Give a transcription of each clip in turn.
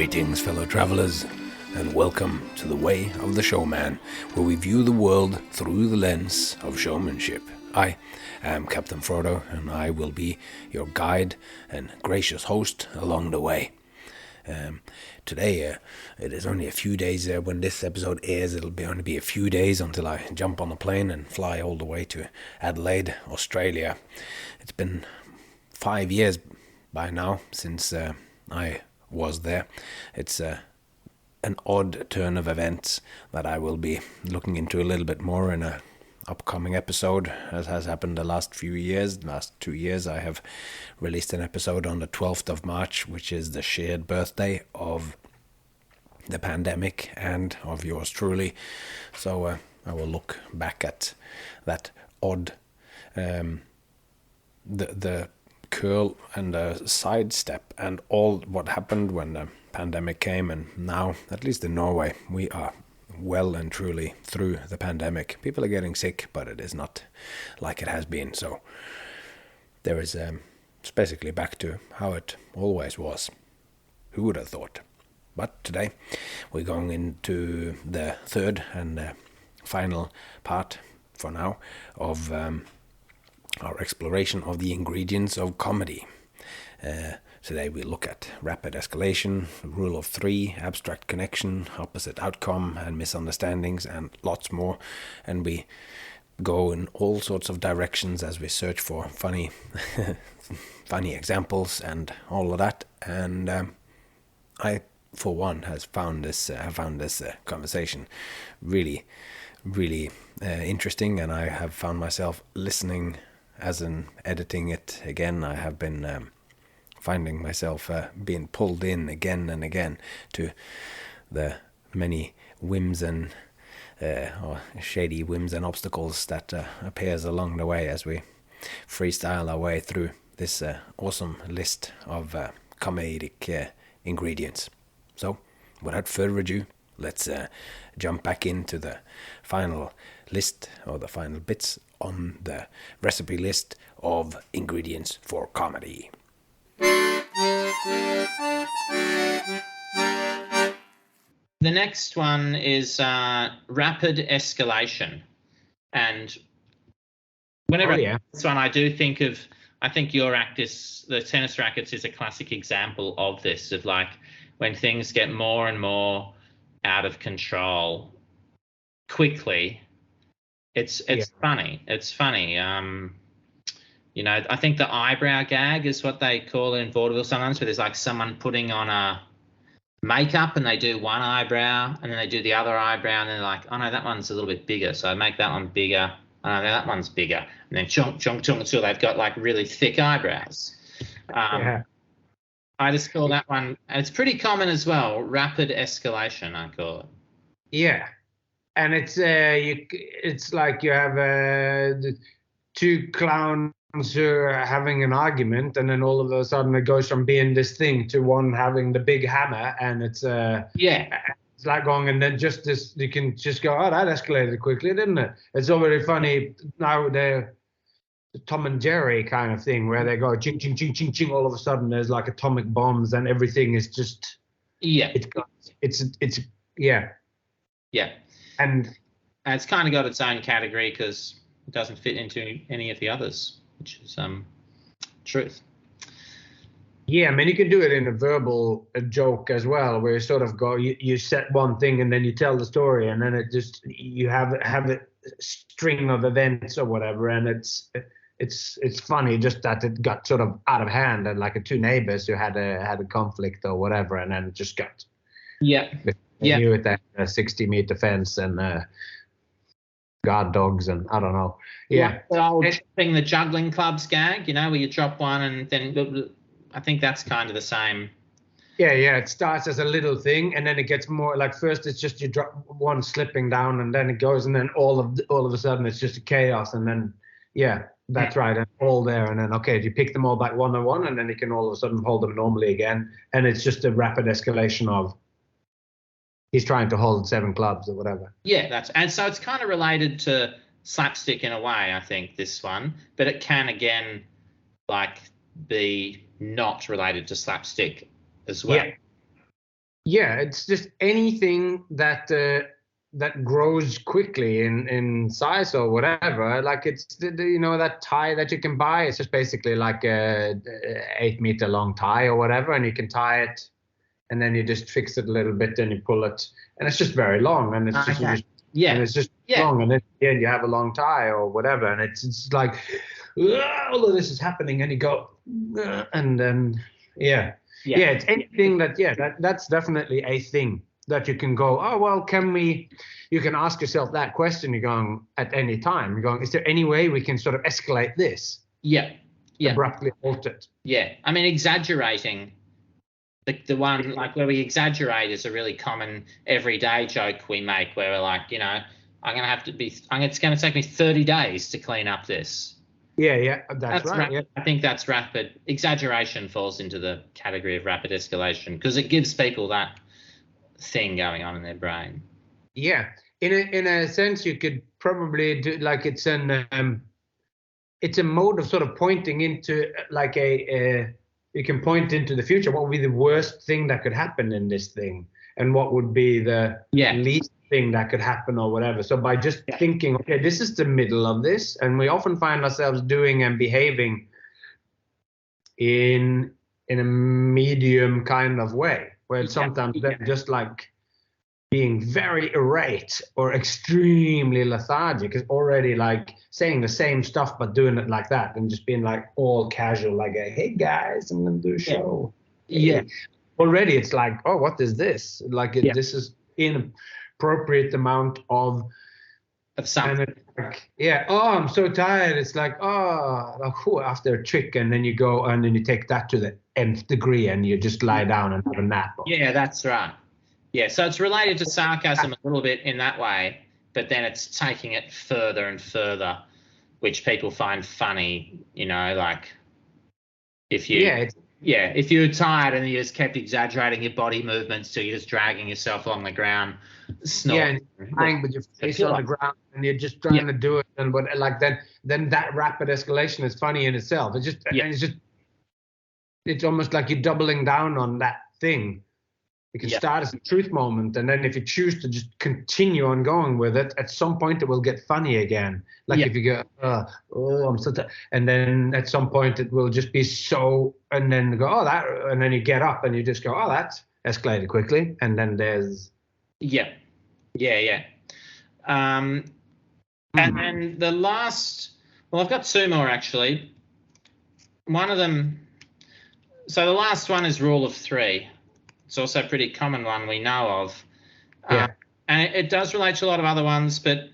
Greetings, fellow travelers, and welcome to The Way of the Showman, where we view the world through the lens of showmanship. I am Captain Frodo, and I will be your guide and gracious host along the way. Today, it is only a few days when this episode airs. It'll only be a few days until I jump on a plane and fly all the way to Adelaide, Australia. It's been 5 years by now since I was there. It's an odd turn of events that I will be looking into a little bit more in a upcoming episode, as has happened the last 2 years. I have released an episode on the 12th of March, which is the shared birthday of the pandemic and of yours truly. So I will look back at that odd the curl and the sidestep and all what happened when the pandemic came, and now, at least in Norway, we are well and truly through the pandemic. People are getting sick, but it is not like it has been. So there is it's basically back to how it always was. Who would have thought? But today we're going into the third and final part for now of our exploration of the ingredients of comedy. Today we look at rapid escalation, rule of three, abstract connection, opposite outcome, and misunderstandings, and lots more. And we go in all sorts of directions as we search for funny examples and all of that. And I, for one, have found this conversation really interesting, and I have found myself listening as in editing it again. I have been finding myself being pulled in again and again to the many whims and or shady whims and obstacles that appears along the way as we freestyle our way through this awesome list of comedic ingredients. So, without further ado, let's jump back into the final list, or the final bits on the recipe list of ingredients for comedy. The next one is rapid escalation. And whenever I think this one, I think your the tennis rackets is a classic example of this, of like when things get more and more out of control quickly. It's funny. It's funny. I think the eyebrow gag is what they call it in vaudeville sometimes, where there's like someone putting on a makeup and they do one eyebrow and then they do the other eyebrow and then they're like, oh no, that one's a little bit bigger, so I make that one bigger. Oh no, that one's bigger. And then chunk, chunk, chunk until they've got like really thick eyebrows. I just call that one, and it's pretty common as well, rapid escalation, I call it. Yeah. And it's like you have two clowns who are having an argument, and then all of a sudden it goes from being this thing to one having the big hammer, and it's like going, and then just this, you can just go, oh, that escalated quickly, didn't it? It's already funny now, the Tom and Jerry kind of thing, where they go ching ching ching ching ching, all of a sudden there's like atomic bombs and everything is just and it's kind of got its own category because it doesn't fit into any of the others, which is truth. Yeah, I mean, you can do it in a verbal joke as well, where you sort of go, you set one thing and then you tell the story, and then it just, you have a string of events or whatever, and it's funny just that it got sort of out of hand, and like two neighbors who had a conflict or whatever, and then it just got you with that 60-meter fence and guard dogs and I don't know. Yeah. The old thing, the juggling clubs gag, where you drop one and then I think that's kind of the same. Yeah. It starts as a little thing and then it gets more like, first it's just you drop one slipping down and then it goes, and then all of a sudden it's just a chaos, and then that's right, and all there, and then you pick them all back one on one, and then you can all of a sudden hold them normally again, and it's just a rapid escalation of he's trying to hold 7 clubs or whatever. Yeah, and so it's kind of related to slapstick in a way, I think, this one, but it can again like be not related to slapstick as well. Yeah, it's just anything that that grows quickly in size or whatever. Like it's you know, that tie that you can buy. It's just basically like a 8 meter long tie or whatever, and you can tie it, and then you just fix it a little bit, and you pull it, and it's just very long, and it's just, Okay. and it's just long, and then at the end you have a long tie or whatever, and it's like all of this is happening, and you go, and then it's anything that's definitely a thing that you can go, oh well, you can ask yourself that question. You're going at any time. You're going, is there any way we can sort of escalate this? Abruptly halt it. I mean, exaggerating. The one like where we exaggerate is a really common everyday joke we make, where we're like, you know, it's going to take me 30 days to clean up this. Yeah, that's right. Yeah. I think that's rapid exaggeration falls into the category of rapid escalation because it gives people that thing going on in their brain. Yeah, in a sense, you could probably do like it's a mode of sort of pointing into like you can point into the future. What would be the worst thing that could happen in this thing, and what would be the least thing that could happen or whatever. So by just thinking, okay, this is the middle of this, and we often find ourselves doing and behaving in a medium kind of way, where sometimes just like being very irate or extremely lethargic is already like saying the same stuff but doing it like that, and just being like all casual, like hey guys, I'm gonna do a show. Already it's like, oh, what is this? Like this is inappropriate amount of something. Like, oh, I'm so tired. It's like, after a trick, and then you go and then you take that to the nth degree, and you just lie down and have a nap. Yeah, that's right. Yeah, so it's related to sarcasm a little bit in that way, but then it's taking it further and further, which people find funny, you know, like if you're tired and you just kept exaggerating your body movements till you're just dragging yourself along the ground, snoring. Yeah, and lying with your face on the ground, and you're just trying to do it, and but like then that rapid escalation is funny in itself. It's almost like you're doubling down on that thing. You can start as a truth moment, and then if you choose to just continue on going with it, at some point it will get funny again. Like if you go, I'm so tired, and then at some point it will just be so, and then go, and then you get up and you just go, that escalated quickly, and then there's and then the last, well, I've got two more actually. One of them, so the last one is rule of three. It's also a pretty common one we know of. And it does relate to a lot of other ones, but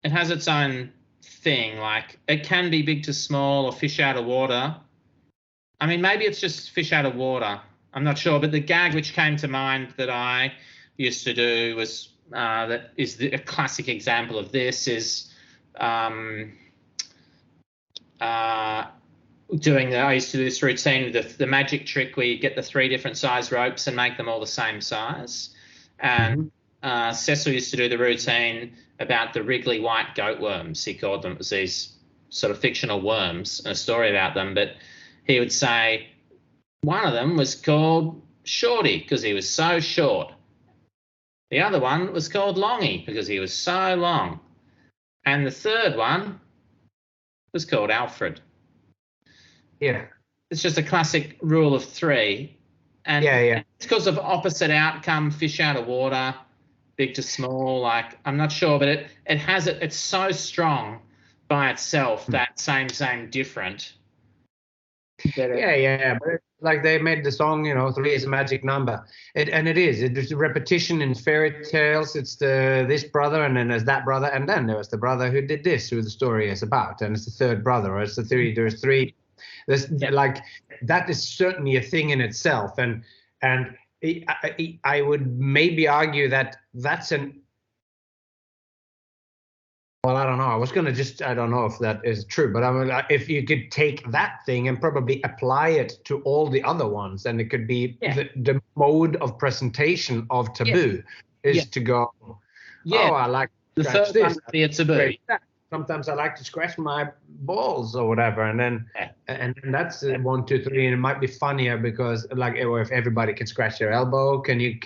it has its own thing. Like it can be big to small or fish out of water. I mean, maybe it's just fish out of water. I'm not sure. But the gag which came to mind that I used to do was that is a classic example of this is I used to do this routine with the magic trick where you get the 3 different size ropes and make them all the same size. And Cecil used to do the routine about the wriggly white goat worms. He called them, it was these sort of fictional worms, and a story about them. But he would say one of them was called Shorty because he was so short. The other one was called Longy because he was so long. And the third one was called Alfred. Yeah. It's just a classic rule of 3. And it's because of opposite outcome, fish out of water, big to small. Like, I'm not sure, but it's so strong by itself, that same, different. But like they made the song, 3 is a magic number. It is. It's a repetition in fairy tales. It's this brother, and then there's that brother, and then there's the brother who did this, who the story is about, and it's the third brother, or it's the 3. There's 3. Like that is certainly a thing in itself, and I would maybe argue that that's well, I don't know. I don't know if that is true, but I mean, if you could take that thing and probably apply it to all the other ones, then it could be the mode of presentation of taboo is to go, I like the first this. one would be a taboo. sometimes I like to scratch my balls or whatever, and then that's 1, 2, 3, and it might be funnier because like if everybody can scratch their elbow, can you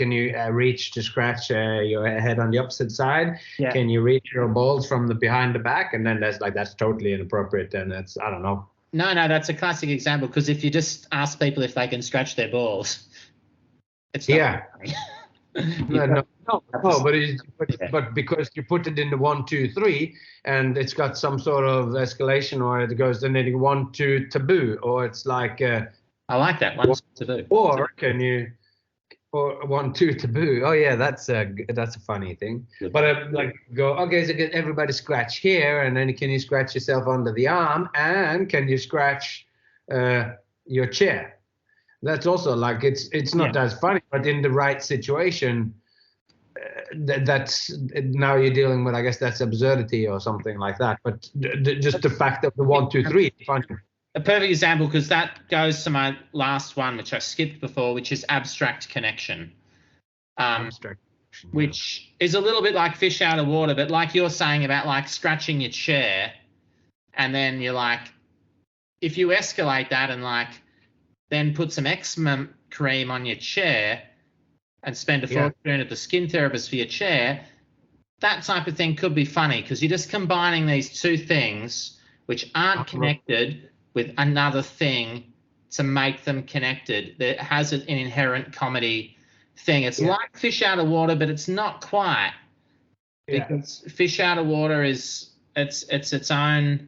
reach to scratch your head on the opposite side? Yeah. Can you reach your balls from the behind the back? And then that's totally inappropriate, and it's I don't know. No, that's a classic example, because if you just ask people if they can scratch their balls, it's not funny. No, but because you put it in the 1, 2, 3, and it's got some sort of escalation, or it goes then 1, 2 taboo, or it's like I like that 1 taboo. Or can you, or 1, 2 taboo? Oh yeah, that's a funny thing. But like go okay, so get everybody scratch here, and then can you scratch yourself under the arm, and can you scratch your chair? That's also like it's not as funny, but in the right situation, that's now you're dealing with. I guess that's absurdity or something like that. But just the fact of the 1, 2, 3, it's funny. A perfect example, because that goes to my last one, which I skipped before, which is abstract connection. Which is a little bit like fish out of water, but like you're saying about like scratching your chair, and then you're like, if you escalate that and like then put some eczema cream on your chair and spend a fortune at the skin therapist for your chair, that type of thing could be funny, because you're just combining these two things which aren't connected with another thing to make them connected. That has an inherent comedy thing. It's like fish out of water, but it's not quite, because fish out of water is it's its own.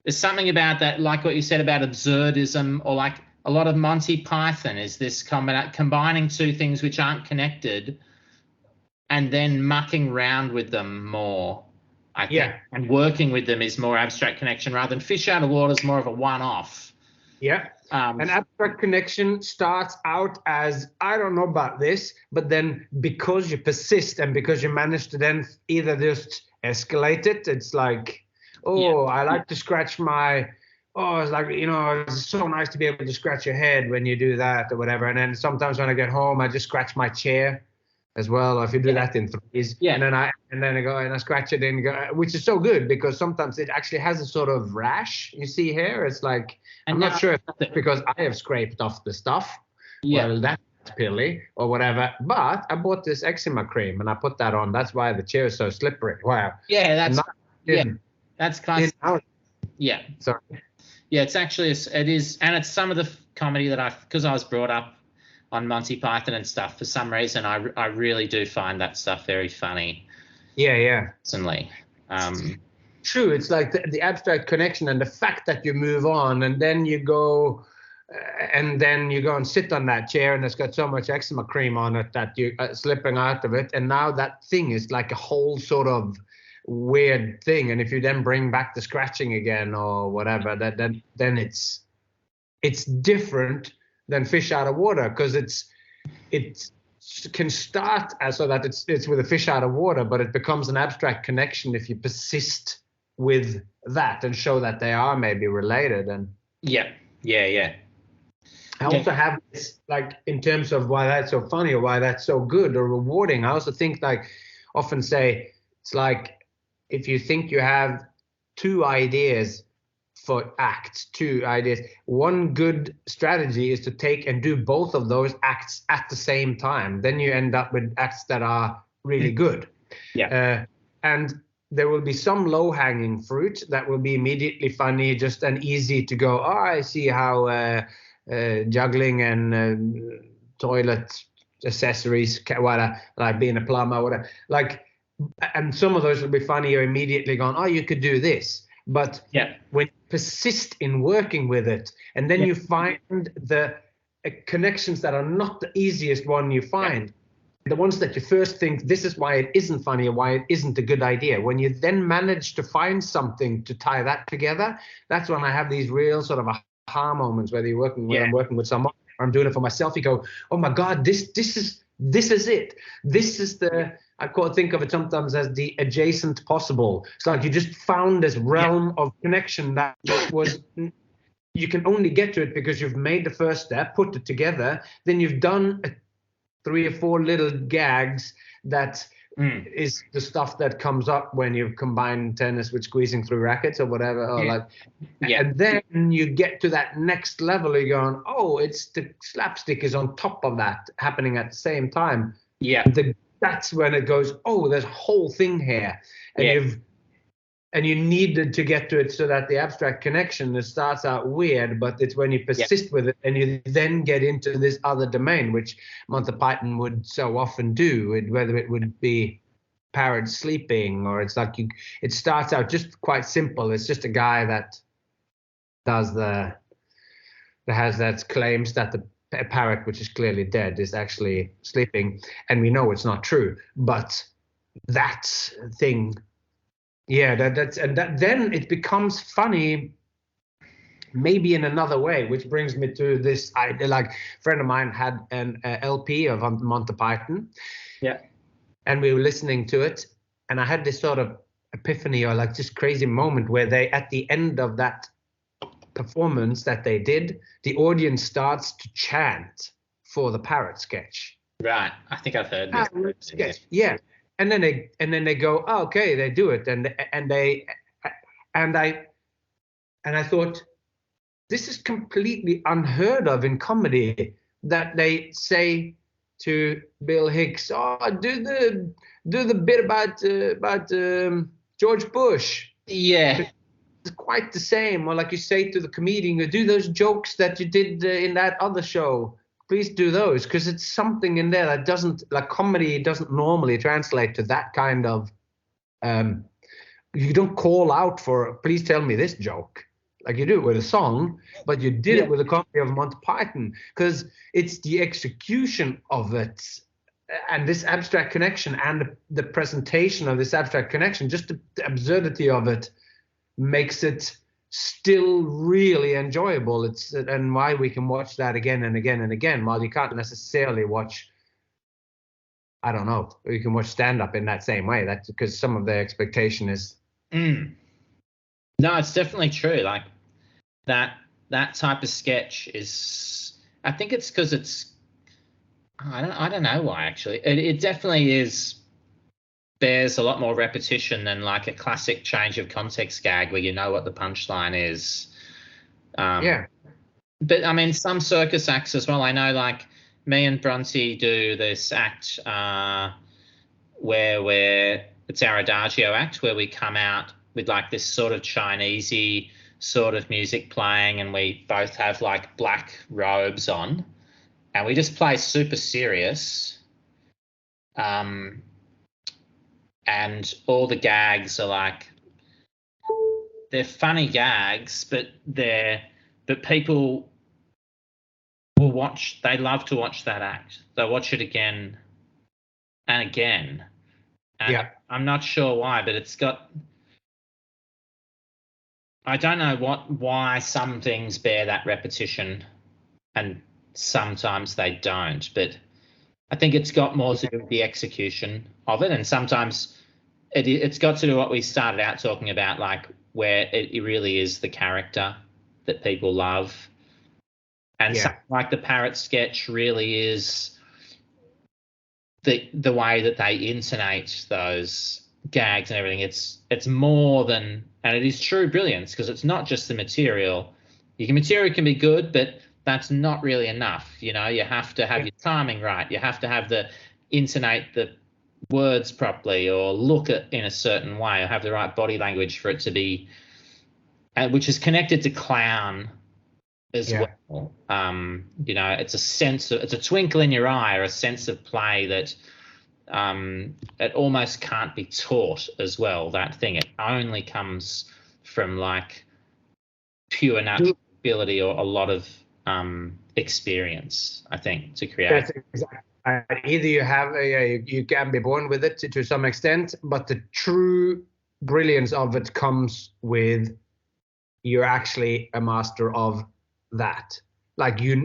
There's something about that, like what you said about absurdism, or like a lot of Monty Python is this combining two things which aren't connected and then mucking around with them more, I think. And working with them is more abstract connection, rather than fish out of water is more of a one-off. Yeah. An abstract connection starts out as, I don't know about this, but then because you persist and because you manage to then either just escalate it, it's like, I like to scratch my... Oh, it's like, it's so nice to be able to scratch your head when you do that or whatever. And then sometimes when I get home, I just scratch my chair as well. Or if you do that in threes, and then I go and I scratch it and go, which is so good, because sometimes it actually has a sort of rash. You see here, it's like, I'm not sure if that's because I have scraped off the stuff. Well, that's pilly or whatever. But I bought this eczema cream and I put that on. That's why the chair is so slippery. Wow. Yeah, that's classic. Yeah. Sorry. Yeah, it's actually, it is, and it's some of the comedy that because I was brought up on Monty Python and stuff, for some reason, I really do find that stuff very funny. Yeah. Personally. True, it's like the abstract connection and the fact that you move on and then you go and sit on that chair and it's got so much eczema cream on it that you're slipping out of it. And now that thing is like a whole sort of weird thing, and if you then bring back the scratching again or whatever, then it's different than fish out of water, because it can start as so that it's with a fish out of water, but it becomes an abstract connection if you persist with that and show that they are maybe related. And I also have this, like, in terms of why that's so funny or why that's so good or rewarding, I also think, like, often say it's like, if you think you have two ideas for acts, one good strategy is to take and do both of those acts at the same time. Then you end up with acts that are really good. And there will be some low-hanging fruit that will be immediately funny, just and easy to go, I see how juggling and toilet accessories, like being a plumber, whatever, like, and some of those will be funny. You're immediately going, you could do this. But when you persist in working with it, and then you find the connections that are not the easiest one you find, the ones that you first think, this is why it isn't funny or why it isn't a good idea. When you then manage to find something to tie that together, that's when I have these real sort of aha moments, whether you're working with, I'm working with someone, or I'm doing it for myself. You go, oh my God, this is it. This is I think of it sometimes as the adjacent possible. It's like you just found this realm of connection that was, you can only get to it because you've made the first step, put it together, then you've done 3 or 4 little gags that is the stuff that comes up when you combine tennis with squeezing through rackets or whatever, or and then you get to that next level, you're going, oh, it's the slapstick is on top of that happening at the same time. That's when it goes, oh, there's a whole thing here, and you needed to get to it so that the abstract connection, it starts out weird, but it's when you persist with it and you then get into this other domain, which Monty Python would so often do, whether it would be parrots sleeping, or it's like it starts out just quite simple. It's just a guy that claims that the parrot, which is clearly dead, is actually sleeping, and we know it's not true, but that thing. Yeah, then it becomes funny, maybe in another way, which brings me to this idea. Like, a friend of mine had an LP of Monty Python, and we were listening to it, and I had this sort of epiphany, or like just crazy moment, where they, at the end of that performance that they did, the audience starts to chant for the parrot sketch. Right, I think I've heard this. Sketch. Yeah. And then they go, oh, okay, they do it, and I thought, this is completely unheard of in comedy, that they say to Bill Hicks, oh, do the bit about George Bush. Yeah, it's quite the same. Or like you say to the comedian, do those jokes that you did in that other show. Please do those, because it's something in there that doesn't, like, comedy doesn't normally translate to that kind of, you don't call out for, please tell me this joke. Like you do it with a song, but you did it with a comedy of Monty Python, because it's the execution of it and this abstract connection and the presentation of this abstract connection, just the absurdity of it makes it still really enjoyable. It's and why we can watch that again and again and again, while you can't necessarily watch, I don't know, you can watch stand-up in that same way. That's because some of the expectation is no, it's definitely true. Like that type of sketch is, I think it's because it's, I don't know why, actually. It definitely is, bears a lot more repetition than like a classic change of context gag where you know what the punchline is. But I mean, some circus acts as well. I know, like, me and Bronte do this act where it's our Adagio act, where we come out with like this sort of Chinesey sort of music playing, and we both have like black robes on, and we just play super serious. And all the gags are like, they're funny gags, but people will watch. They love to watch that act. They'll watch it again and again. And I'm not sure why, but it's got, I don't know why some things bear that repetition and sometimes they don't, but I think it's got more to do with the execution of it, and sometimes it's got to do what we started out talking about, like where it really is the character that people love, and something like the parrot sketch really is the way that they intonate those gags and everything. It's more than, and it is true brilliance, because it's not just the material. Your material can be good, but that's not really enough. You know, you have to have your timing right. You have to have intonate the words properly, or look at in a certain way, or have the right body language for it to be, which is connected to clown as well. You know, it's a twinkle in your eye, or a sense of play that it almost can't be taught as well. That thing, it only comes from like pure natural ability, or a lot of experience, I think, to create. That's exactly. Either you have you can be born with it to some extent, but the true brilliance of it comes with you're actually a master of that. Like you're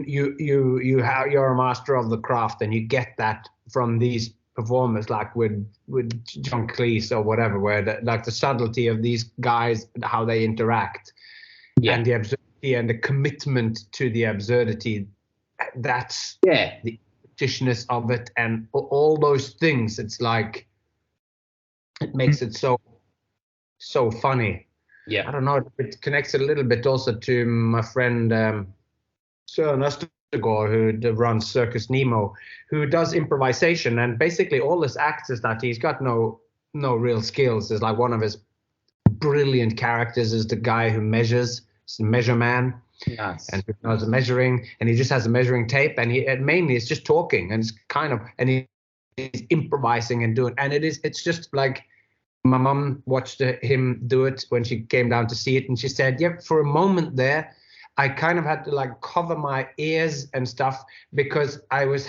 a master of the craft, and you get that from these performers, like with John Cleese or whatever, where the subtlety of these guys, how they interact, and the absurdity and the commitment to the absurdity. That's the fictitiousness of it, and all those things. It's like it makes it so funny. Yeah. I don't know. It connects a little bit also to my friend Søren Østergaard, who runs Circus Nemo, who does improvisation, and basically all his acts is that he's got no real skills. It's like one of his brilliant characters is the guy who measures, it's the measure man. Yes. And he does the measuring, and he just has a measuring tape, and mainly it's just talking, and it's kind of, and he's improvising and doing, and it's just like, my mum watched him do it when she came down to see it, and she said, yeah, for a moment there, I kind of had to like cover my ears and stuff because I was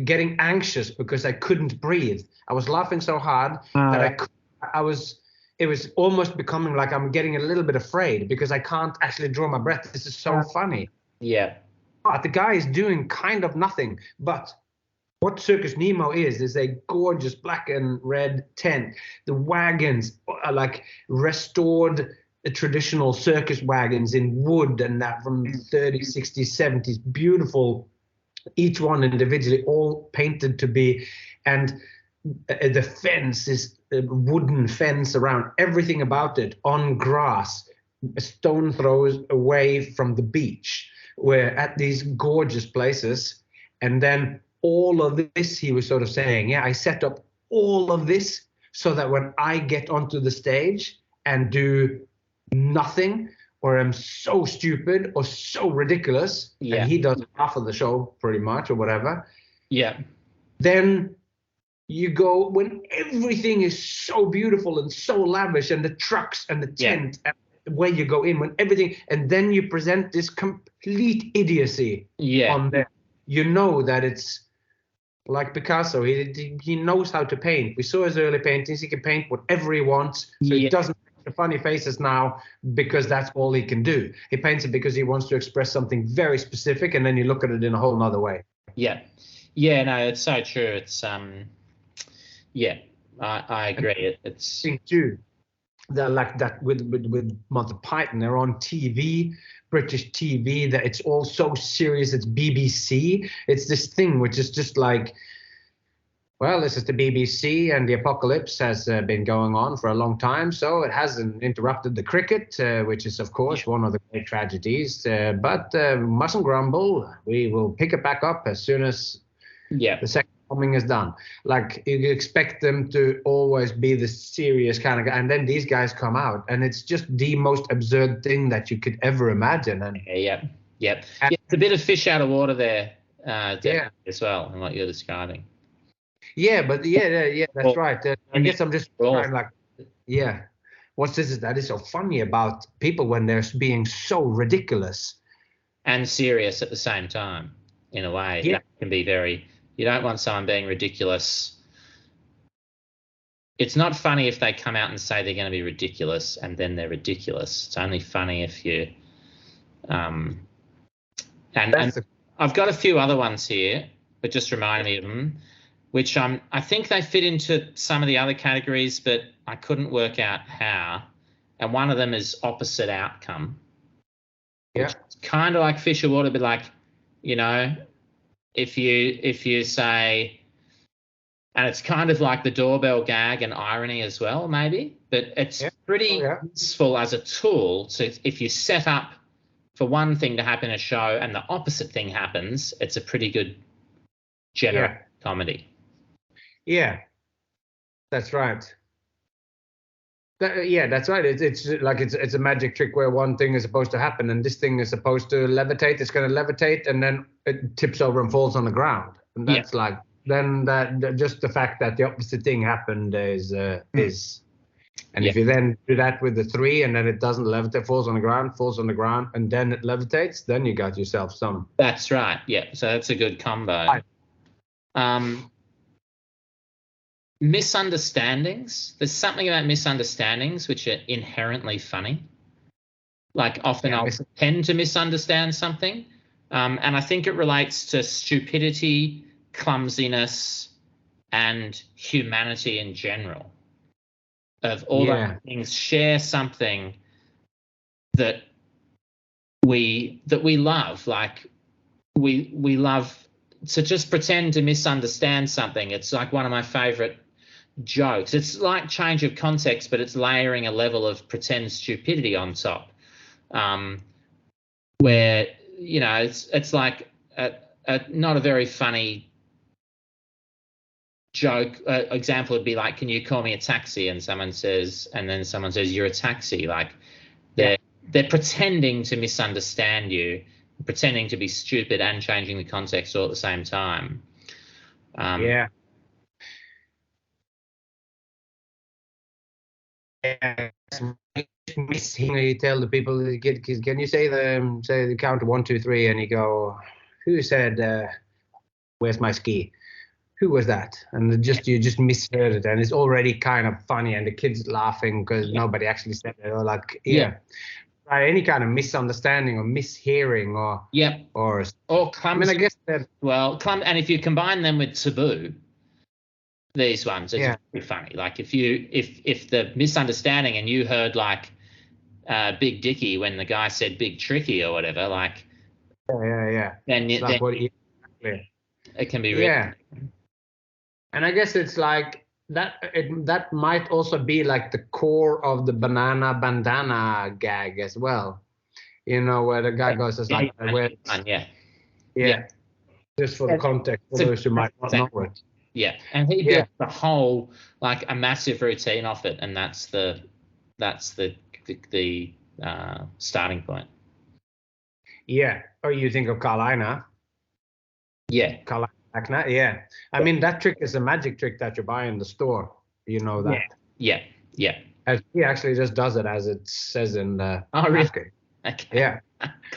getting anxious because I couldn't breathe. I was laughing so hard that it was almost becoming like I'm getting a little bit afraid because I can't actually draw my breath. This is so funny. Yeah. But the guy is doing kind of nothing. But what Circus Nemo is a gorgeous black and red tent. The wagons are like restored traditional circus wagons in wood and that from 30s, 60s, 70s. Beautiful, each one individually, all painted to be, and the fence is a wooden fence around everything about it on grass, a stone throws away from the beach. We're at these gorgeous places, and then all of this, he was sort of saying, yeah, I set up all of this so that when I get onto the stage and do nothing, or I'm so stupid or so ridiculous, and he does half of the show pretty much or whatever, then you go when everything is so beautiful and so lavish, and the trucks and the tent and where you go in, when everything, and then you present this complete idiocy on there. You know that it's like Picasso. He knows how to paint. We saw his early paintings. He can paint whatever he wants. So he doesn't make the funny faces now because that's all he can do. He paints it because he wants to express something very specific, and then you look at it in a whole nother way. No, it's so true. It's I agree. It's thing too. They're like that with Monty Python. They're on TV, British TV. That it's all so serious. It's BBC. It's this thing which is just like, well, this is the BBC, and the apocalypse has been going on for a long time, so it hasn't interrupted the cricket, which is of course one of the great tragedies. But mustn't grumble. We will pick it back up as soon as the second coming is done. Like, you expect them to always be the serious kind of guy, and then these guys come out, and it's just the most absurd thing that you could ever imagine. And it's a bit of fish out of water there, as well, in what you're describing. But that's right. I guess I'm just trying, like, that is so funny about people when they're being so ridiculous and serious at the same time, in a way. That can be very. You don't want someone being ridiculous. It's not funny if they come out and say they're going to be ridiculous and then they're ridiculous. It's only funny if you. And I've got a few other ones here, but just remind me of them, which I think they fit into some of the other categories, but I couldn't work out how. And one of them is opposite outcome. Yeah. It's kind of like fish or water, but like, if you say, and it's kind of like the doorbell gag and irony as well, maybe, but it's pretty useful as a tool. So if you set up for one thing to happen in a show and the opposite thing happens, it's a pretty good general comedy. Yeah, that's right. That's right. It's like it's a magic trick where one thing is supposed to happen and this thing is supposed to levitate. It's going to levitate and then it tips over and falls on the ground. And that's like, then that just the fact that the opposite thing happened is. And if you then do that with the 3 and then it doesn't levitate, falls on the ground, and then it levitates, then you got yourself some. That's right. Yeah. So that's a good combo. Misunderstandings. There's something about misunderstandings which are inherently funny. Like often I'll tend to misunderstand something. And I think it relates to stupidity, clumsiness, and humanity in general. Of all those things, share something that we love. Like we love to just pretend to misunderstand something. It's like one of my favorite jokes. It's like change of context, but it's layering a level of pretend stupidity on top, where it's like not a very funny joke. Example would be like, "Can you call me a taxi?" And then someone says, "You're a taxi." Like they're pretending to misunderstand you, pretending to be stupid and changing the context all at the same time. Yeah. You tell the people, can you say the count 1, 2, 3, and you go, who said, "Where's my ski"? Who was that? And you just misheard it, and it's already kind of funny, and the kids laughing because nobody actually said it, or like any kind of misunderstanding or mishearing or clumsy. I mean, I guess that and if you combine them with taboo, these ones are pretty funny. Like if the misunderstanding and you heard like Big Dicky when the guy said Big Tricky or whatever, like then it can be really and I guess it's like that. That might also be like the core of the banana bandana gag as well. Where the guy goes as like, just for the context for those who might not know it. Yeah, and he built the whole like a massive routine off it, and that's the starting point. Yeah. Or you think of Carl Einar? Yeah. Carl Einar, yeah. I mean, that trick is a magic trick that you buy in the store. You know that. Yeah. He actually just does it as it says in the Okay. Yeah.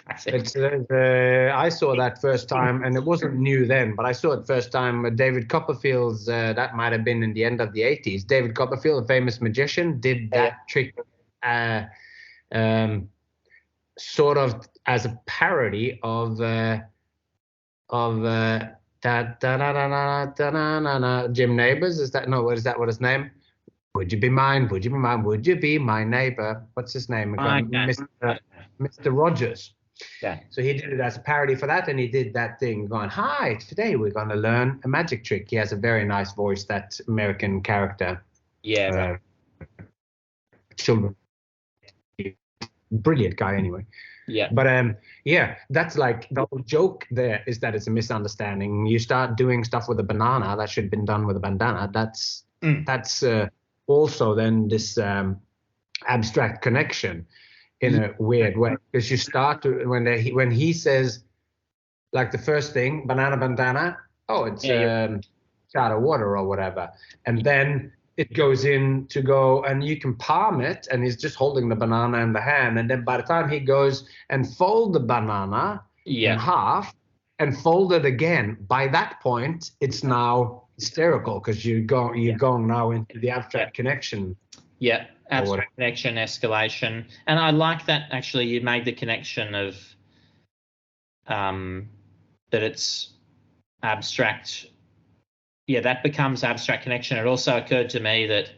I saw that first time, and it wasn't new then, but I saw it first time. David Copperfield's, that might have been in the end of the 80s. David Copperfield, a famous magician, did that trick sort of as a parody of Jim Neighbors. What his name? Would you be mine? Would you be mine? Would you be my neighbor? What's his name? Mr. Rogers. Yeah. So he did it as a parody for that, and he did that thing going, "Hi, today we're going to learn a magic trick." He has a very nice voice, that American character. Yeah. Children. Brilliant guy anyway. Yeah. But that's like the whole joke there is that it's a misunderstanding. You start doing stuff with a banana that should have been done with a bandana. That's also then this abstract connection in a weird way, because you start to when he says like the first thing, banana bandana, it's shot of water or whatever, and then it goes in to go and you can palm it, and he's just holding the banana in the hand, and then by the time he goes and fold the banana in half and fold it again, by that point it's now hysterical because you're going now into the abstract connection. Yeah, abstract connection, escalation. And I like that actually you made the connection of that it's abstract. Yeah, that becomes abstract connection. It also occurred to me that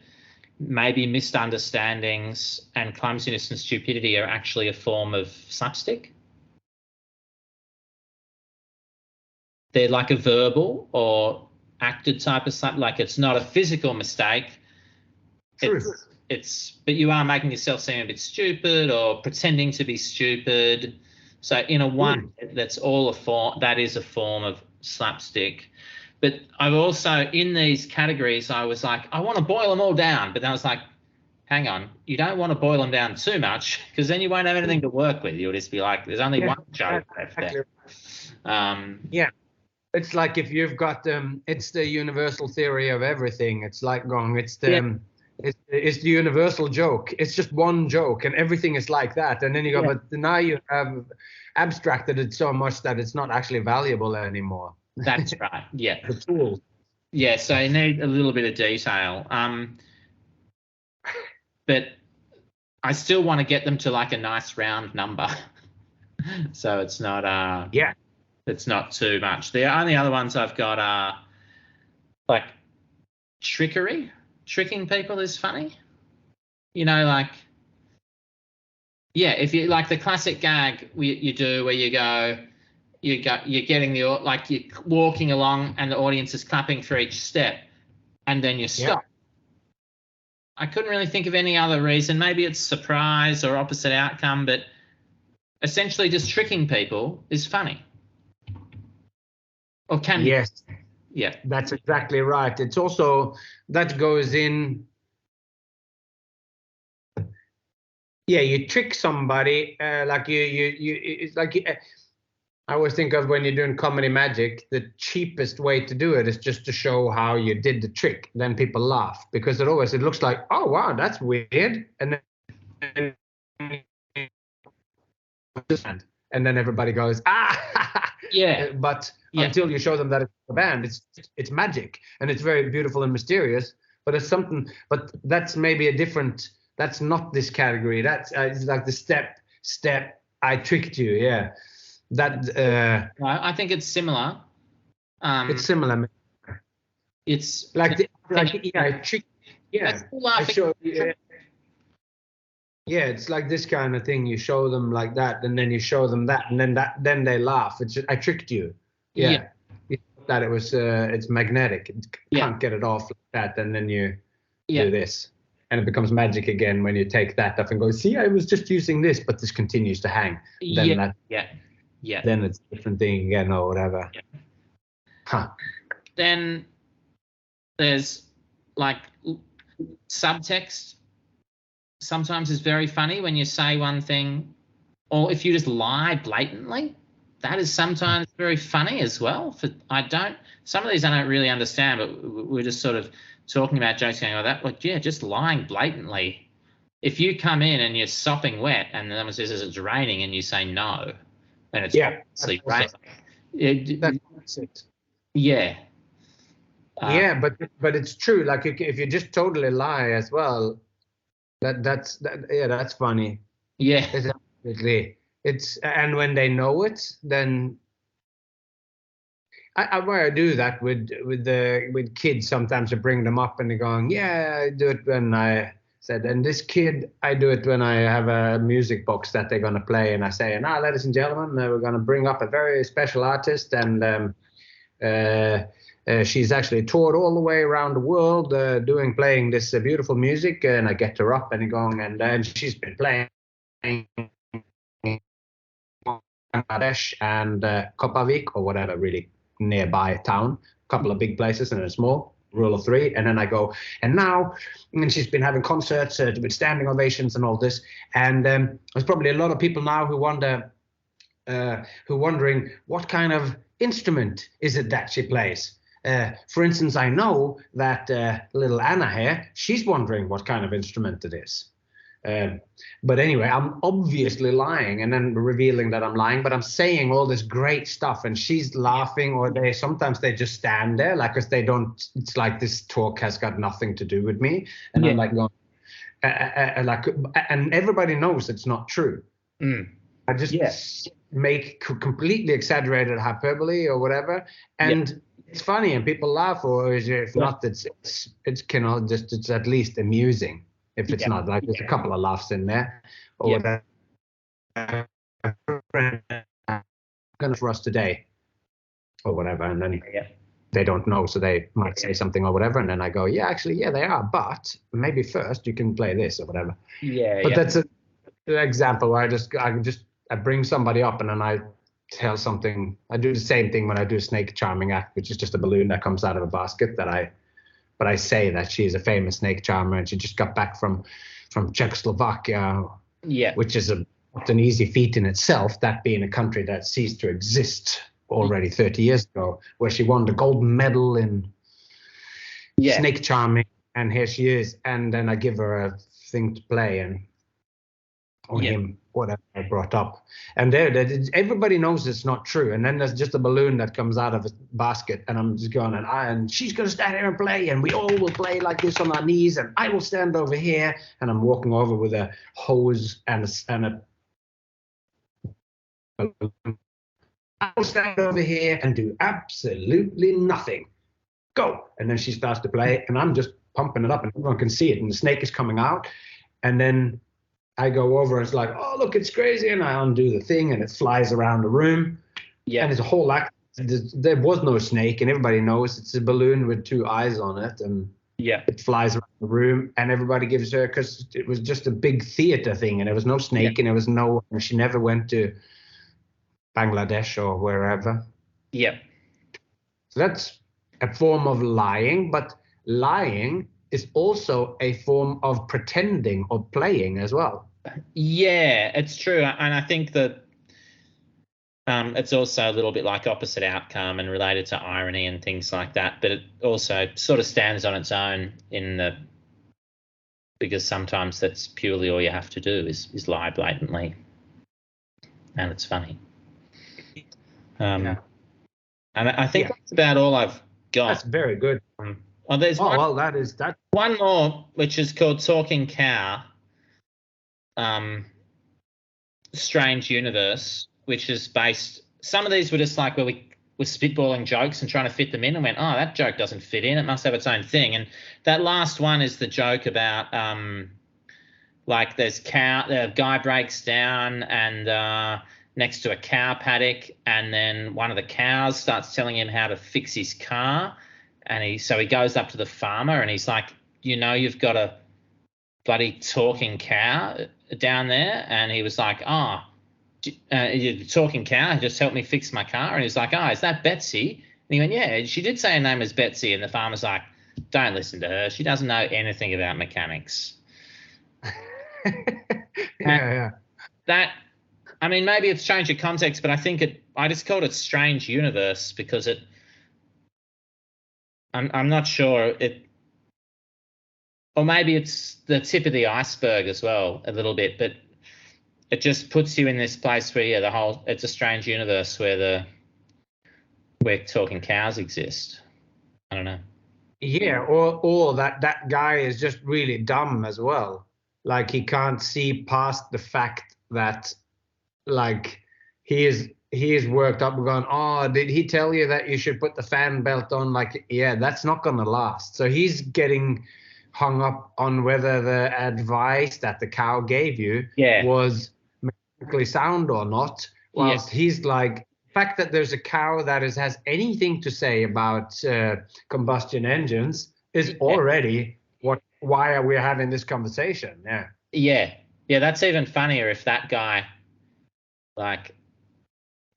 maybe misunderstandings and clumsiness and stupidity are actually a form of slapstick. They're like a verbal or acted type of slap, like it's not a physical mistake. But you are making yourself seem a bit stupid or pretending to be stupid. So in a one, that's all a form. That is a form of slapstick. But I've also, in these categories, I was like, I want to boil them all down. But then I was like, hang on, you don't want to boil them down too much because then you won't have anything to work with. You'll just be like, there's only one joke left there. It's like if you've got it's the universal theory of everything. It's like going, it's the universal joke. It's just one joke, and everything is like that. And then you go, but now you have abstracted it so much that it's not actually valuable anymore. That's right. Yeah. The tool. Yeah. So you need a little bit of detail. But I still want to get them to like a nice round number, so it's not it's not too much. The only other ones I've got are like trickery. Tricking people is funny. Like, if you like the classic gag you do where you're getting you're walking along and the audience is clapping for each step, and then you stop I couldn't really think of any other reason. Maybe it's surprise or opposite outcome, but essentially just tricking people is funny. Or can Yes. Yeah. That's exactly right. It's also, that goes in, yeah, you trick somebody, like it's like, I always think of when you're doing comedy magic, the cheapest way to do it is just to show how you did the trick. Then people laugh because it looks like, oh wow, that's weird, and then everybody goes ah. Yeah. But until you show them that it's a band, it's magic and it's very beautiful and mysterious. But it's something. But that's maybe a different. That's not this category. That's it's like the step. I tricked you. Yeah. That I think it's similar. It's similar. It's like trick. Yeah. Yeah, it's like this kind of thing. You show them like that, and then you show them that, and then they laugh. It's just, I tricked you. Yeah. You thought that it was it's magnetic. You can't get it off like that, and then you do this, and it becomes magic again when you take that stuff and go, see, I was just using this, but this continues to hang. Then then it's a different thing again or whatever. Yeah. Huh. Then there's like subtext. Sometimes it's very funny when you say one thing, or if you just lie blatantly. That is sometimes very funny as well. Some of these I don't really understand, but we're just sort of talking about jokes going, oh, that, like, yeah, just lying blatantly. If you come in and you're sopping wet and someone says it's raining and you say no, then it's obviously raining. That's it. Yeah. But it's true. Like if you just totally lie as well, that's funny. Yeah. Exactly. And when they know it, then I do that with kids. Sometimes I bring them up and they're going, yeah, I do it when I said, and this kid, I do it when I have a music box that they're going to play, and I say, now, ladies and gentlemen, we're going to bring up a very special artist, and she's actually toured all the way around the world playing this beautiful music, and I get her up and going, and she's been playing Bangladesh and Kopavik or whatever, really nearby town, a couple of big places and a small, rule of three. And then I go, and she's been having concerts with standing ovations and all this. And there's probably a lot of people now who wondering what kind of instrument is it that she plays. For instance, I know that little Anna here, she's wondering what kind of instrument it is. But anyway, I'm obviously lying and then revealing that I'm lying, but I'm saying all this great stuff and she's laughing, or sometimes they just stand there like, because it's like this talk has got nothing to do with me. And I'm like going, and everybody knows it's not true. I just make completely exaggerated hyperbole or whatever. And it's funny and people laugh, or if not, it's at least amusing. If it's not, like, there's a couple of laughs in there, or whatever. Gonna for us today, or whatever, and then they don't know, so they might say something or whatever, and then I go, yeah, actually, yeah, they are, but maybe first you can play this or whatever. But that's an example where I bring somebody up and then I tell something. I do the same thing when I do a snake charming act, which is just a balloon that comes out of a basket but I say that she's a famous snake charmer and she just got back from Czechoslovakia, which is not an easy feat in itself, that being a country that ceased to exist already 30 years ago, where she won the gold medal in snake charming, and here she is, and then I give her a thing to play, and him, whatever I brought up. And everybody knows it's not true. And then there's just a balloon that comes out of a basket, and I'm just going, and she's going to stand here and play, and we all will play like this on our knees, and I will stand over here, and I'm walking over with a hose and a I will stand over here and do absolutely nothing. Go. And then she starts to play, and I'm just pumping it up, and everyone can see it, and the snake is coming out, and then I go over and it's like, oh, look, it's crazy. And I undo the thing and it flies around the room. And it's a whole act. There was no snake, and everybody knows it's a balloon with two eyes on it. And Yeah. It flies around the room, and everybody gives her, because it was just a big theater thing, and there was no snake, and there was no. And she never went to Bangladesh or wherever. Yeah. So that's a form of lying, but lying is also a form of pretending or playing as well. Yeah, it's true, and I think that it's also a little bit like opposite outcome and related to irony and things like that. But it also sort of stands on its own because sometimes that's purely all you have to do is lie blatantly, and it's funny. And I think that's about all I've got. That's very good. There's that. One more, which is called Talking Cow. Strange Universe, which is based. Some of these were just like where we were spitballing jokes and trying to fit them in, and went, "Oh, that joke doesn't fit in. It must have its own thing." And that last one is the joke about like there's the guy breaks down and next to a cow paddock, and then one of the cows starts telling him how to fix his car, and he goes up to the farmer and he's like, you've got a bloody talking cow down there, and he was like, the talking cow just helped me fix my car, and he's like, is that Betsy? And he went, yeah, she did say her name was Betsy, and the farmer's like, don't listen to her, she doesn't know anything about mechanics. Yeah. That, I mean, maybe it's changed the context, but I think I just called it Strange Universe because I'm not sure or maybe it's the tip of the iceberg as well, a little bit, but it just puts you in this place where it's a strange universe where talking cows exist. I don't know. Yeah, or that guy is just really dumb as well. Like he can't see past the fact that, like, he is worked up and going, did he tell you that you should put the fan belt on? Like, yeah, that's not gonna last. So he's getting hung up on whether the advice that the cow gave you was mechanically sound or not, whilst he's like, the fact that there's a cow that has anything to say about combustion engines is already why are we having this conversation? Yeah, that's even funnier if that guy, like,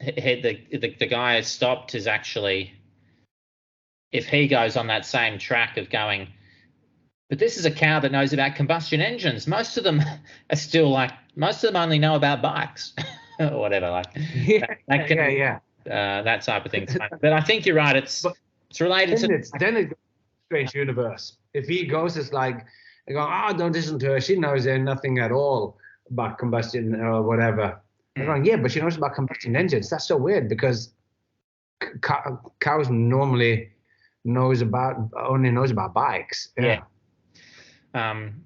the guy has stopped is actually, if he goes on that same track of going, but this is a cow that knows about combustion engines. Most of them are still like, most of them only know about bikes or whatever. Like, that type of thing. But I think you're right. It's related then it's Strange Universe. If he goes, it's like, they go, don't listen to her. She knows nothing at all about combustion or whatever. They're going, yeah, but she knows about combustion engines. That's so weird because cows normally only knows about bikes. Yeah. Then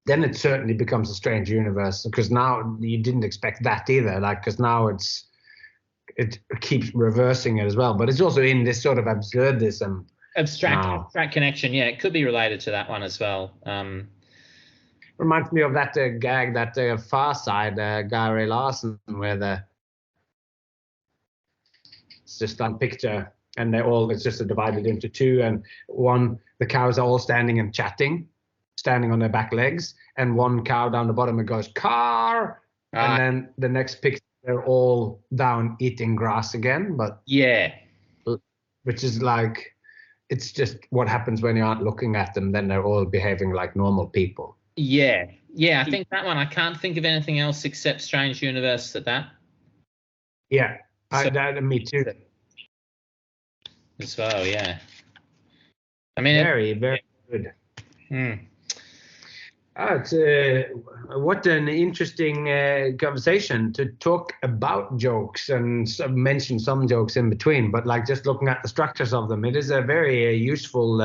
it certainly becomes a strange universe because now you didn't expect that either. Like, because now it keeps reversing it as well. But it's also in this sort of absurdism. Abstract connection. Yeah, it could be related to that one as well. Reminds me of that gag, that Far Side, Gary Larson, where it's just one picture and it's just divided into two, and the cows are all standing and chatting, standing on their back legs, and one cow down the bottom it goes car, and then the next picture they're all down eating grass again, but which is like, it's just what happens when you aren't looking at them, then they're all behaving like normal people. Yeah, I think that one, I can't think of anything else except Strange Universe that. Yeah, me too. As well, yeah. I mean, very, very good. It's what an interesting conversation to talk about jokes and mention some jokes in between, but like just looking at the structures of them, it is a very useful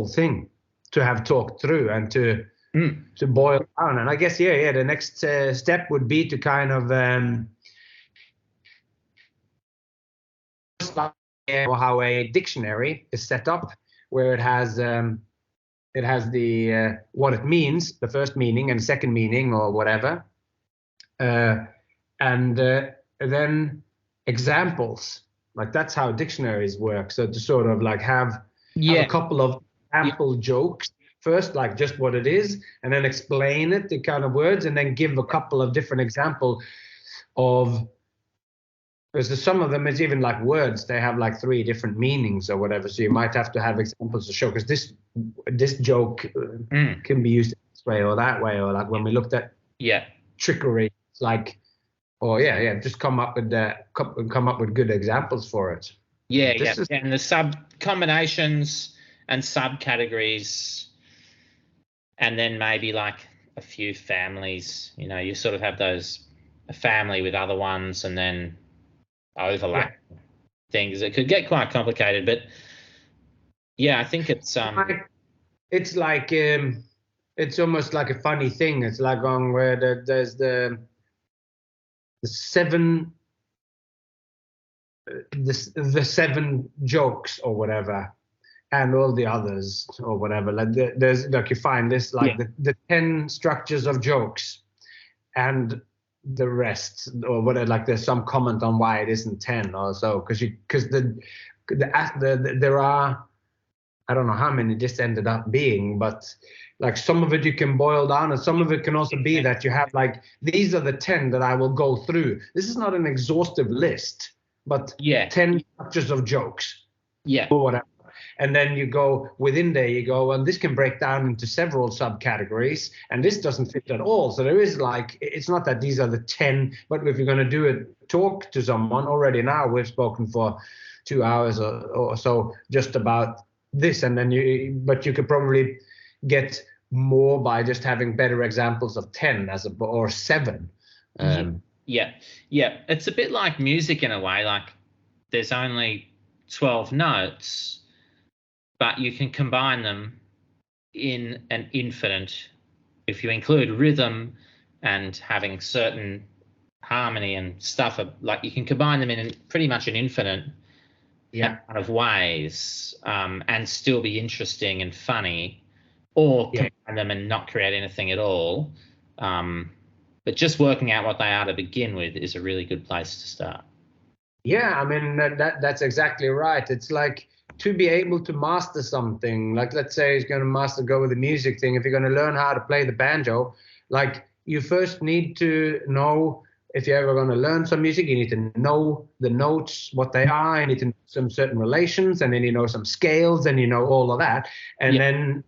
thing to have talked through and to boil down. And I guess the next step would be to kind of how a dictionary is set up, where it has the what it means, the first meaning and second meaning or whatever, and then examples. Like, that's how dictionaries work. So to sort of like have have a couple of ample jokes first, like just what it is, and then explain it, the kind of words, and then give a couple of different examples of, because some of them is even like words, they have like 3 different meanings or whatever, so you might have to have examples to show, because this joke can be used this way or that way, or like when we looked at trickery, it's like, just come up with good examples for it. And the sub combinations and subcategories, and then maybe like a few families, you sort of have a family with other ones, and then overlap things. It could get quite complicated, but I think it's like it's almost like a funny thing. It's like on where there's the 7 jokes or whatever, and all the others or whatever. Like there's like you find this like the 10 structures of jokes, and the rest or whatever. Like there's some comment on why it isn't 10 or so, because there are, I don't know how many this ended up being, but like some of it you can boil down, and some of it can also be that you have like, these are the 10 that I will go through. This is not an exhaustive list, but 10 structures of jokes, or whatever. And then you go within there, you go, and this can break down into several subcategories, and this doesn't fit at all. So there is like, it's not that these are the 10, but if you're going to do it, talk to someone already now, we've spoken for 2 hours or so just about this, and then you could probably get more by just having better examples of 10 or 7. It's a bit like music in a way, like there's only 12 notes, but you can combine them in an infinite, if you include rhythm and having certain harmony and stuff, like you can combine them in pretty much an infinite amount of ways, and still be interesting and funny, or combine them and not create anything at all. But just working out what they are to begin with is a really good place to start. Yeah, I mean, that's exactly right. It's like, to be able to master something, like let's say he's going to go with the music thing. If you're going to learn how to play the banjo, like you first need to know, if you're ever going to learn some music, you need to know the notes, what they are. You need to know some certain relations, and then you know some scales, and you know all of that. And then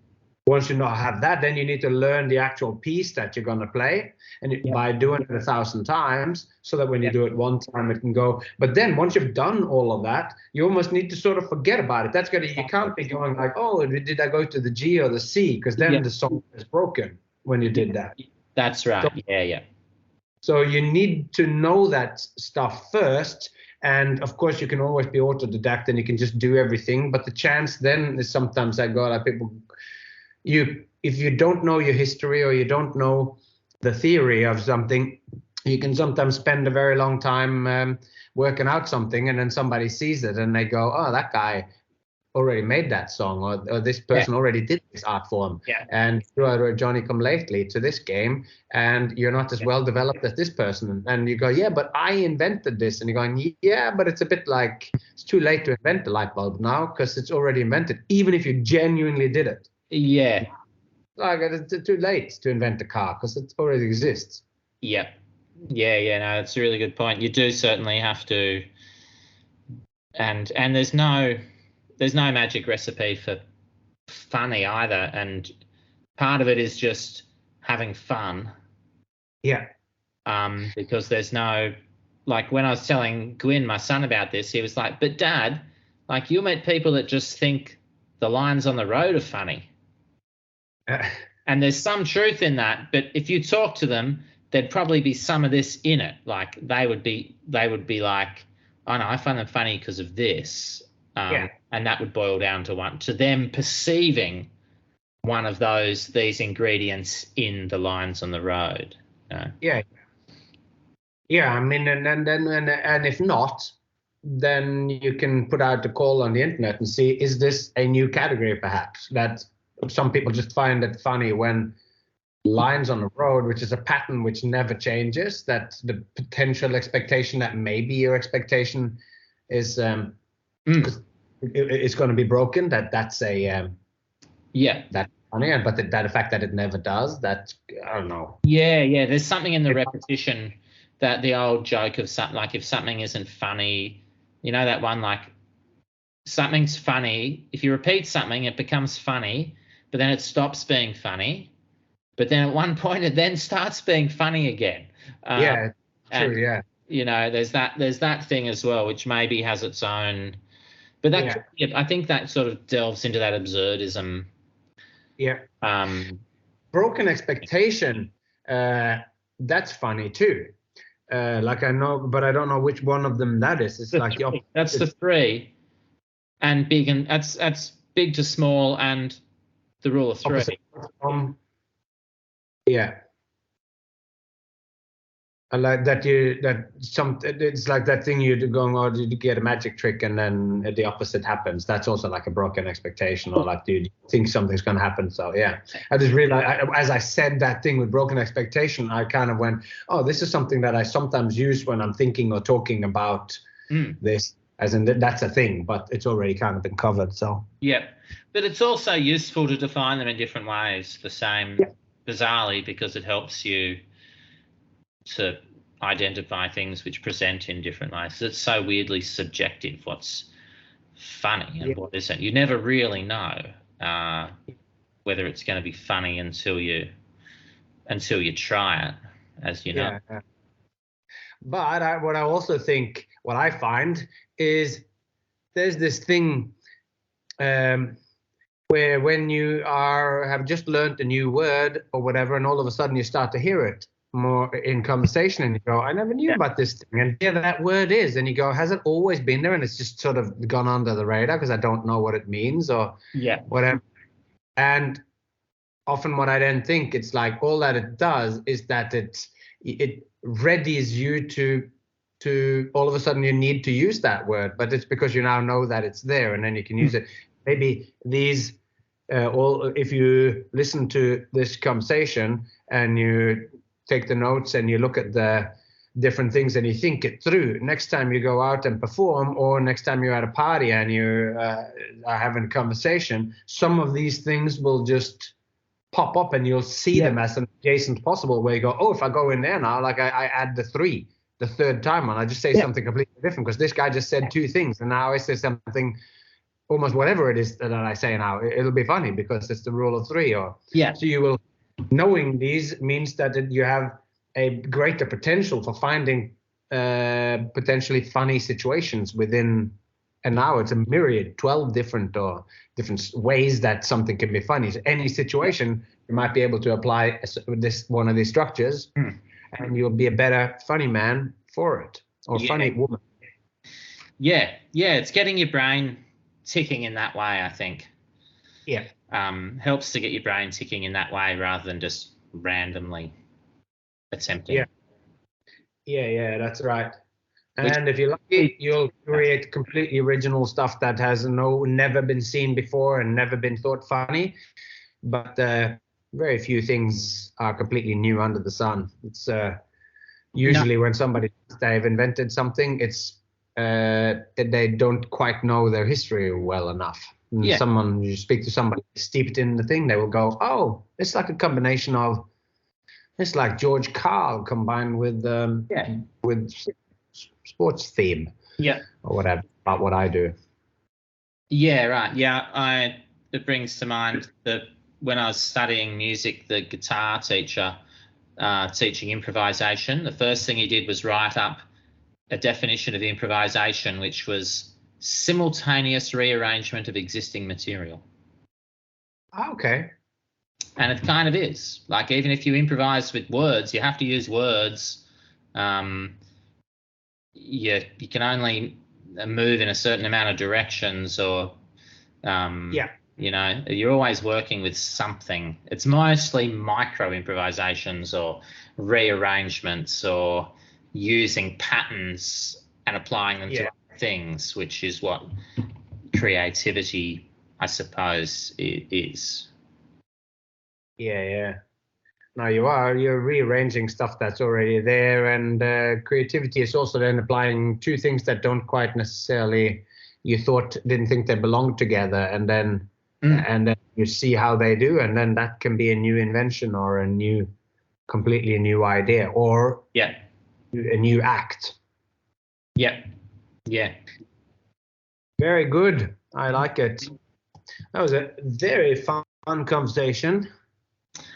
once you have that, then you need to learn the actual piece that you're going to play, and by doing it 1,000 times, so that when you do it one time, it can go. But then once you've done all of that, you almost need to sort of forget about it. That's you can't be going like, oh, did I go to the G or the C? Because then the song is broken when you did that. That's right. So, So you need to know that stuff first. And of course, you can always be autodidact and you can just do everything. But the chance then is sometimes like people, if you don't know your history, or you don't know the theory of something, you can sometimes spend a very long time working out something, and then somebody sees it and they go, oh, that guy already made that song, or this person already did this art form, and through Johnny come lately to this game, and you're not as well developed as this person, and you go, yeah, but I invented this, and you're going, yeah, but it's a bit like it's too late to invent the light bulb now, because it's already invented, even if you genuinely did it. Like it's too late to invent a car because it already exists. No, that's a really good point. You do certainly have to, and there's no magic recipe for funny either, and part of it is just having fun. Because there's no, like when I was telling Gwyn, my son, about this, he was like, but Dad, like you'll meet people that just think the lines on the road are funny. And there's some truth in that, but if you talk to them, there'd probably be some of this in it. Like they would be like, oh no, I find them funny because of this. And that would boil down to them perceiving one of these ingredients in the lines on the road. I mean, and if not, then you can put out a call on the internet and see, is this a new category perhaps that some people just find it funny when lines on the road, which is a pattern which never changes, that the potential expectation that maybe your expectation is it's going to be broken. That's a that's funny, but the fact that it never does, that I don't know. Yeah. There's something in the repetition, that the old joke of something like, if something isn't funny, you know, that one, like, something's funny. If you repeat something, it becomes funny, but then it stops being funny. But then at one point, it then starts being funny again. Yeah, true. Yeah. You know, there's that thing as well, which maybe has its own. But that, I think that sort of delves into that absurdism. Yeah. Broken expectation. That's funny too. Like I know, but I don't know which one of them that is. It's like that's the three, and big, and that's big to small, and the rule of three. Yeah. I like that it's like that thing you're going, or you get a magic trick and then the opposite happens. That's also like a broken expectation, or like, dude, you think something's going to happen. So yeah, I just realized as I said that thing with broken expectation, I kind of went, oh, this is something that I sometimes use when I'm thinking or talking about this, as in that's a thing, but it's already kind of been covered. So yeah, but it's also useful to define them in different ways, the same, bizarrely, because it helps you to identify things which present in different ways. It's so weirdly subjective what's funny and what isn't. You never really know whether it's going to be funny until you try it, as you know. Yeah. But what I find is there's this thing where when you have just learned a new word or whatever, and all of a sudden you start to hear it more in conversation, and you go, I never knew about this thing, and here that word is, and you go, has it always been there and it's just sort of gone under the radar because I don't know what it means, or whatever. And often what I then think, it's like all that it does is that it readies you to all of a sudden you need to use that word, but it's because you now know that it's there, and then you can use it. Maybe these if you listen to this conversation and you take the notes and you look at the different things and you think it through, next time you go out and perform, or next time you're at a party and you are having a conversation, some of these things will just pop up and you'll see them as an adjacent possible, where you go, oh, if I go in there now, like I add the third time, and I just say something completely different because this guy just said two things, and now I say something, almost whatever it is that I say now, it'll be funny because it's the rule of three. So you will, knowing these means that you have a greater potential for finding potentially funny situations within, and now it's a myriad, 12 different ways that something can be funny. So any situation, you might be able to apply one of these structures, and you'll be a better funny man for it, or funny woman. Yeah, it's getting your brain ticking in that way, I think. Helps to get your brain ticking in that way rather than just randomly attempting. Yeah, that's right. And if you're lucky, you'll create completely original stuff that has never been seen before and never been thought funny. But very few things are completely new under the sun. It's usually when they've invented something, it's they don't quite know their history well enough. You speak to somebody steeped in the thing, they will go, oh, it's like a combination of, it's like George Carl combined with sports theme, or whatever, about what I do. It brings to mind that when I was studying music, the guitar teacher teaching improvisation, the first thing he did was write up a definition of improvisation, which was simultaneous rearrangement of existing material. Okay. And it kind of is. Like, even if you improvise with words, you have to use words. You can only move in a certain amount of directions, or you're always working with something. It's mostly micro improvisations or rearrangements or using patterns and applying them to other things, which is what creativity, I suppose, is. No, you're rearranging stuff that's already there, and creativity is also then applying two things that don't quite necessarily you didn't think they belonged together, and then you see how they do, and then that can be a new invention or completely a new idea, or a new act. Yeah. Very good. I like it. That was a very fun conversation.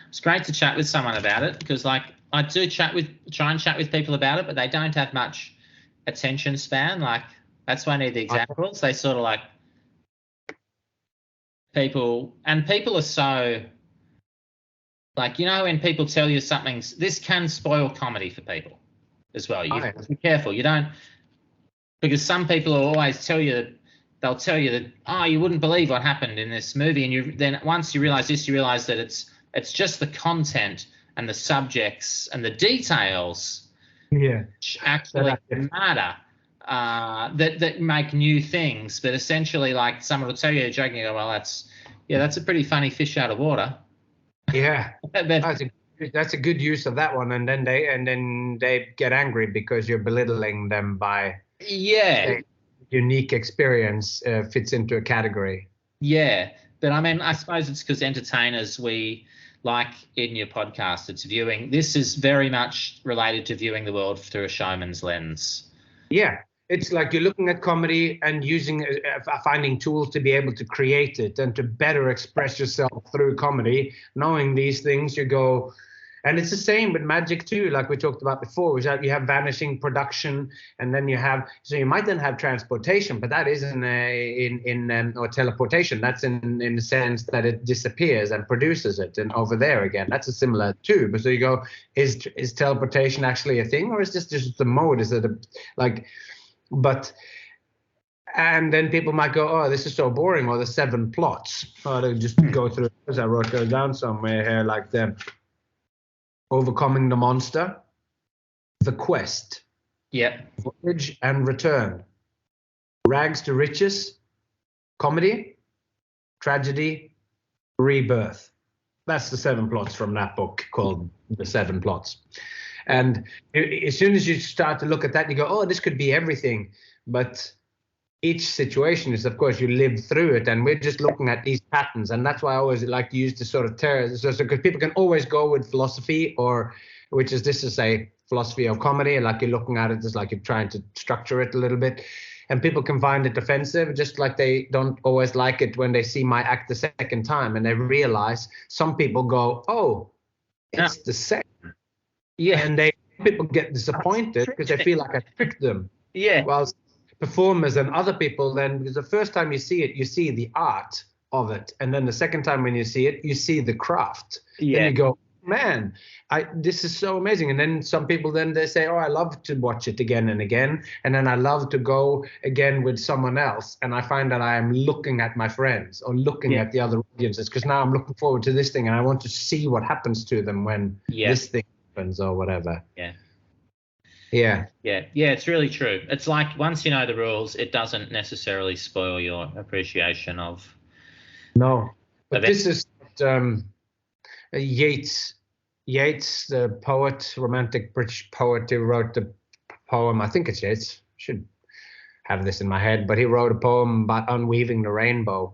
It's great to chat with someone about it, because like I do try and chat with people about it, but they don't have much attention span. Like that's why I need the examples. They sort of like people are so like, you know, when people tell you something, this can spoil comedy for people as well. You have to be careful. You don't, because some people will always they'll tell you that, oh, you wouldn't believe what happened in this movie. And then once you realize this, you realize that it's just the content and the subjects and the details which actually matter, that make new things. But essentially, like someone will tell you a joke and you go, well, that's a pretty funny fish out of water. Yeah, that's a good use of that one. And then they get angry because you're belittling them by unique experience fits into a category. Yeah, but I mean, I suppose it's because entertainers, we like in your podcast, it's viewing. This is very much related to viewing the world through a showman's lens. Yeah, it's like you're looking at comedy and finding tools to be able to create it and to better express yourself through comedy. Knowing these things, you go. And it's the same with magic too, like we talked about before, is that you have vanishing production, and then you might then have transportation, but that isn't or teleportation. That's in the sense that it disappears and produces it, and over there again, that's a similar too. But so you go, is teleportation actually a thing, or is this just the mode? Is it and then people might go, oh, this is so boring, or the 7 plots. Oh, they just go through, because I wrote those down somewhere here, like the overcoming the monster, the quest, voyage and return, rags to riches, comedy, tragedy, rebirth. That's the 7 plots from that book called The 7 Plots. And as soon as you start to look at that, you go, oh, this could be everything. But each situation is, of course, you live through it, and we're just looking at these patterns. And that's why I always like to use this sort of term, because people can always go with philosophy, which is this is a philosophy of comedy, like you're looking at it as like you're trying to structure it a little bit. And people can find it offensive, just like they don't always like it when they see my act the second time, and they realize some people go, oh, it's the same. Yeah. And people get disappointed because they feel like I tricked them. Yeah. Whilst performers and other people, then, because the first time you see it, you see the art of it, and then the second time when you see it, you see the craft. Then you go, man, this is so amazing. And then some people, then they say, oh, I love to watch it again and again, and then I love to go again with someone else, and I find that I am looking at my friends or looking at the other audiences, because now I'm looking forward to this thing and I want to see what happens to them when this thing happens or whatever. Yeah, it's really true. It's like once you know the rules, it doesn't necessarily spoil your appreciation of. No, but this is Yeats, the poet, romantic British poet, who wrote the poem. I think it's Yeats. Should have this in my head, but he wrote a poem about unweaving the rainbow,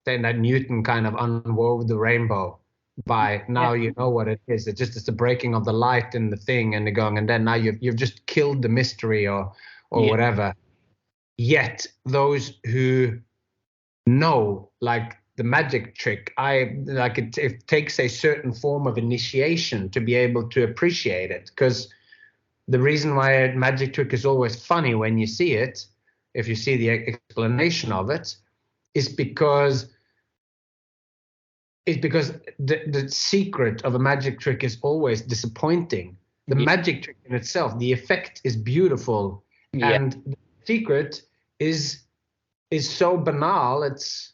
saying that Newton kind of unwove the rainbow. By now you know what it is. It's the breaking of the light in the thing and the going, and then now you've just killed the mystery or whatever. Yet those who know, like the magic trick, it takes a certain form of initiation to be able to appreciate it. Because the reason why a magic trick is always funny when you see it, if you see the explanation of it, is because the secret of a magic trick is always disappointing. The magic trick in itself, the effect is beautiful, and the secret is so banal. It's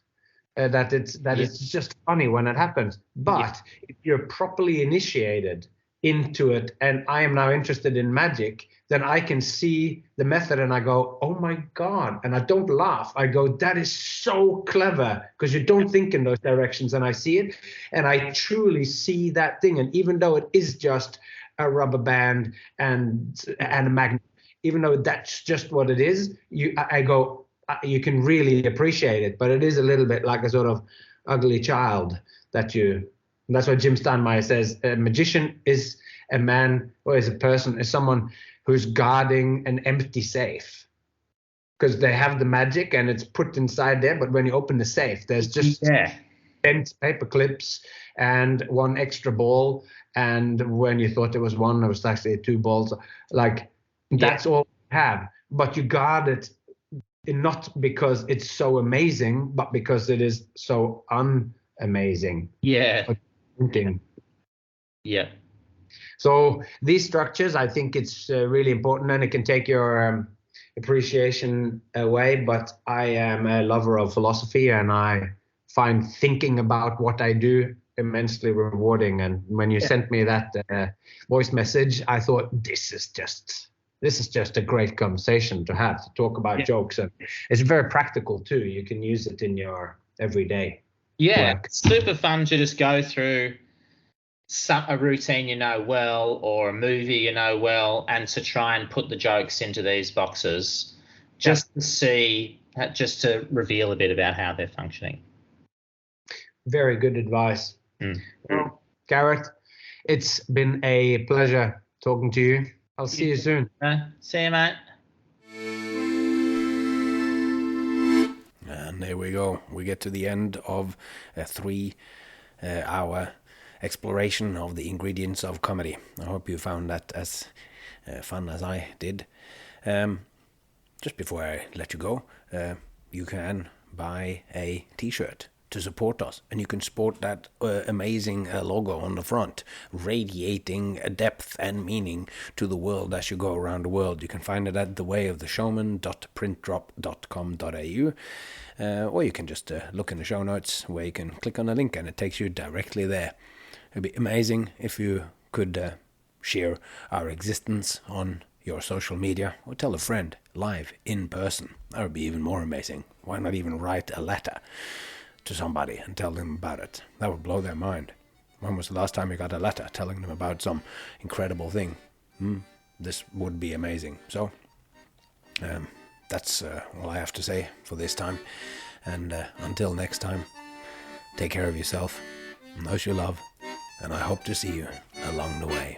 it's just funny when it happens. But if you're properly initiated into it, and I am now interested in magic, then I can see the method and I go, oh my God. And I don't laugh. I go, that is so clever, because you don't think in those directions. And I see it, and I truly see that thing. And even though it is just a rubber band and a magnet, even though that's just what it is, I go, you can really appreciate it. But it is a little bit like a sort of ugly child that's what Jim Steinmeier says. A magician is a man, or is a person, is someone who's guarding an empty safe. Because they have the magic and it's put inside there, but when you open the safe, there's just bent paper clips and one extra ball. And when you thought there was one, there was actually 2 balls. Like, that's all you have. But you guard it not because it's so amazing, but because it is so unamazing. Yeah. Yeah. So these structures, I think it's really important, and it can take your appreciation away. But I am a lover of philosophy, and I find thinking about what I do immensely rewarding. And when you sent me that voice message, I thought, this is just a great conversation to have, to talk about jokes. And it's very practical too. You can use it in your everyday work. It's super fun to just go through a routine you know well, or a movie you know well, and to try and put the jokes into these boxes just to reveal a bit about how they're functioning. Very good advice. Well, Gareth, it's been a pleasure talking to you. I'll see you soon. See you, mate. And there we go. We get to the end of a 3-hour exploration of the ingredients of comedy. I hope you found that as fun as I did. Just before I let you go, you can buy a t-shirt to support us, and you can sport that amazing logo on the front, radiating depth and meaning to the world as you go around the world. You can find it at thewayoftheshowman.printdrop.com.au, or you can just look in the show notes where you can click on the link and it takes you directly there. It'd be amazing if you could share our existence on your social media, or tell a friend live in person. That would be even more amazing. Why not even write a letter to somebody and tell them about it? That would blow their mind. When was the last time you got a letter telling them about some incredible thing? This would be amazing. So that's all I have to say for this time. And until next time, take care of yourself, those you love, and I hope to see you along the way.